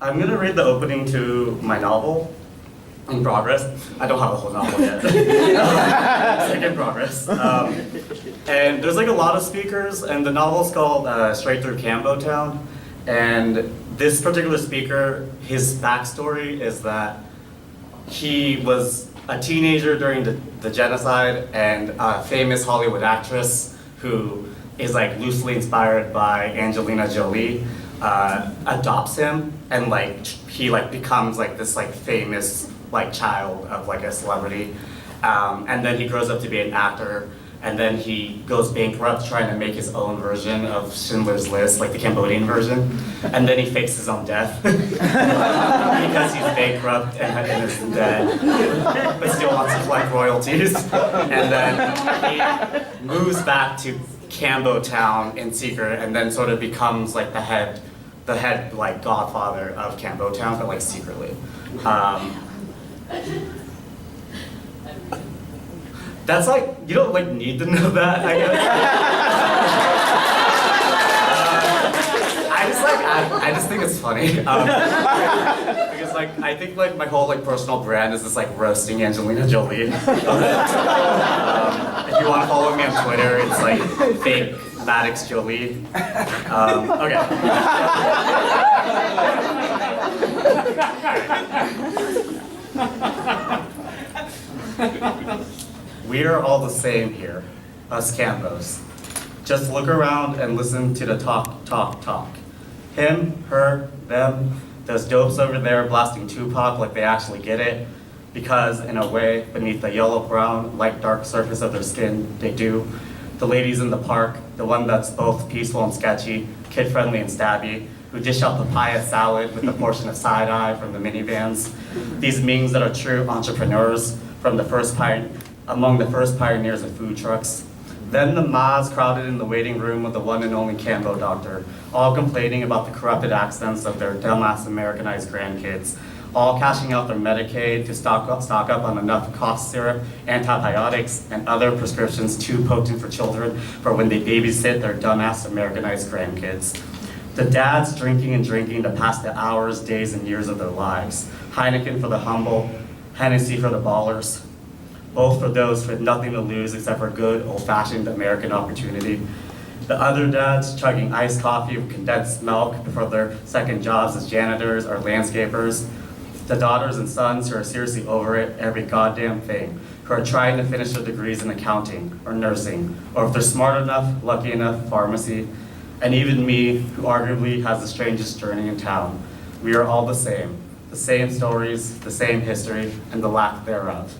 I'm gonna read the opening to my novel, In Progress. I don't have a whole novel yet. It's like in progress. And there's like a lot of speakers, and the novel's called Straight Through Cambotown. And this particular speaker, his backstory is that he was a teenager during the genocide, and a famous Hollywood actress who is like loosely inspired by Angelina Jolie adopts him, and like he like becomes like this like famous like child of like a celebrity, and then he grows up to be an actor, and then he goes bankrupt trying to make his own version of Schindler's List, like the Cambodian version, and then he fakes his own death because he's bankrupt and is dead, but still wants to collect royalties, and then he moves back to Cambotown in secret, and then sort of becomes like the head like godfather of Cambotown, but like secretly. That's like, you don't like need to know that, I guess. I just think it's funny. Because like, I think like my whole like personal brand is this like roasting Angelina Jolie. If you want to follow me on Twitter, it's like fake Maddox Jolie. Okay. We are all the same here, us Cambos. Just look around and listen to the talk, talk, talk. Him, her, them, those dopes over there blasting Tupac like they actually get it, because in a way, beneath the yellow-brown, light dark surface of their skin, they do. The ladies in the park, the one that's both peaceful and sketchy, kid-friendly and stabby, who dish out papaya salad with a portion of side-eye from the minivans. These memes that are true entrepreneurs from among the first pioneers of food trucks. Then the mas crowded in the waiting room with the one and only Cambo doctor, all complaining about the corrupted accents of their dumbass Americanized grandkids, all cashing out their Medicaid to stock up on enough cough syrup, antibiotics, and other prescriptions too potent for children for when they babysit their dumbass Americanized grandkids. The dads drinking and drinking to pass the hours, days, and years of their lives. Heineken for the humble, Hennessy for the ballers. Both for those with nothing to lose except for good, old-fashioned American opportunity. The other dads chugging iced coffee with condensed milk before their second jobs as janitors or landscapers. The daughters and sons who are seriously over it, every goddamn thing, who are trying to finish their degrees in accounting or nursing, or if they're smart enough, lucky enough, pharmacy. And even me, who arguably has the strangest journey in town. We are all the same stories, the same history, and the lack thereof.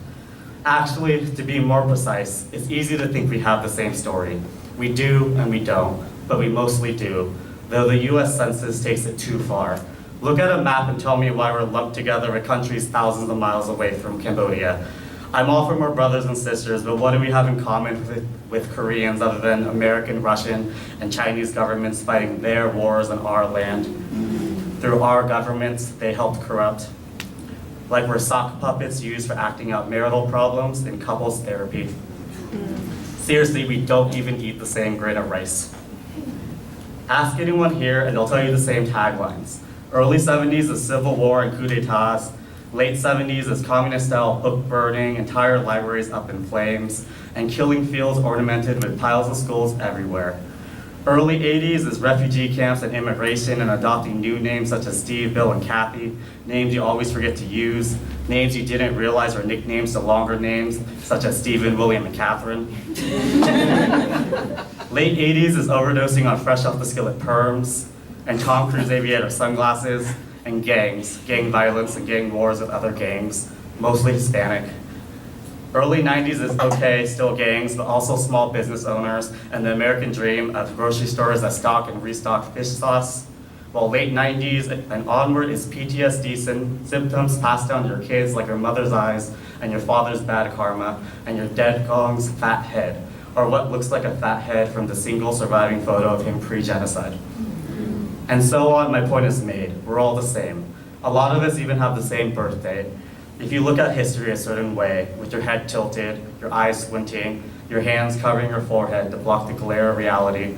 Actually, to be more precise, it's easy to think we have the same story. We do and we don't, but we mostly do, though the US Census takes it too far. Look at a map and tell me why we're lumped together with countries thousands of miles away from Cambodia. I'm all for more brothers and sisters, but what do we have in common with Koreans other than American, Russian, and Chinese governments fighting their wars on our land? Through our governments, they helped corrupt. Like we're sock puppets used for acting out marital problems in couples therapy. Seriously, we don't even eat the same grain of rice. Ask anyone here and they'll tell you the same taglines. Early 70s is civil war and coup d'etats. Late 70s is communist-style book burning, entire libraries up in flames, and killing fields ornamented with piles of skulls everywhere. Early 80s is refugee camps and immigration and adopting new names such as Steve, Bill, and Kathy, names you always forget to use, names you didn't realize are nicknames to longer names such as Stephen, William, and Catherine. Late 80s is overdosing on fresh off the skillet perms and Tom Cruise aviator sunglasses and gangs, gang violence and gang wars with other gangs, mostly Hispanic. Early 90s is okay, still gangs, but also small business owners and the American dream of grocery stores that stock and restock fish sauce. While late 90s and onward is PTSD symptoms passed down to your kids like your mother's eyes and your father's bad karma and your dead gong's fat head, or what looks like a fat head from the single surviving photo of him pre-genocide. And so on, my point is made. We're all the same. A lot of us even have the same birthday. If you look at history a certain way, with your head tilted, your eyes squinting, your hands covering your forehead to block the glare of reality,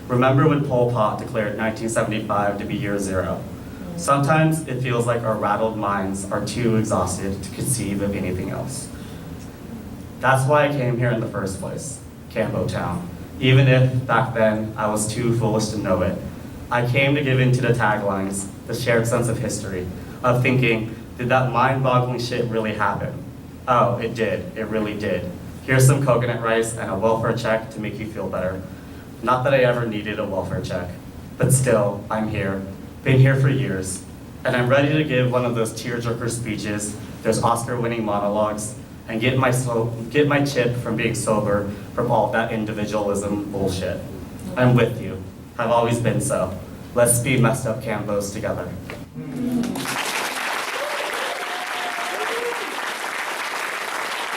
remember when Pol Pot declared 1975 to be year zero. Sometimes it feels like our rattled minds are too exhausted to conceive of anything else. That's why I came here in the first place, Cambotown. Even if, back then, I was too foolish to know it. I came to give in to the taglines, the shared sense of history, of thinking, did that mind-boggling shit really happen? Oh, it did. It really did. Here's some coconut rice and a welfare check to make you feel better. Not that I ever needed a welfare check, but still, I'm here. Been here for years, and I'm ready to give one of those tearjerker speeches, those Oscar-winning monologues, and get my chip from being sober from all that individualism bullshit. I'm with you. I've always been so. Let's be messed up Cambos together.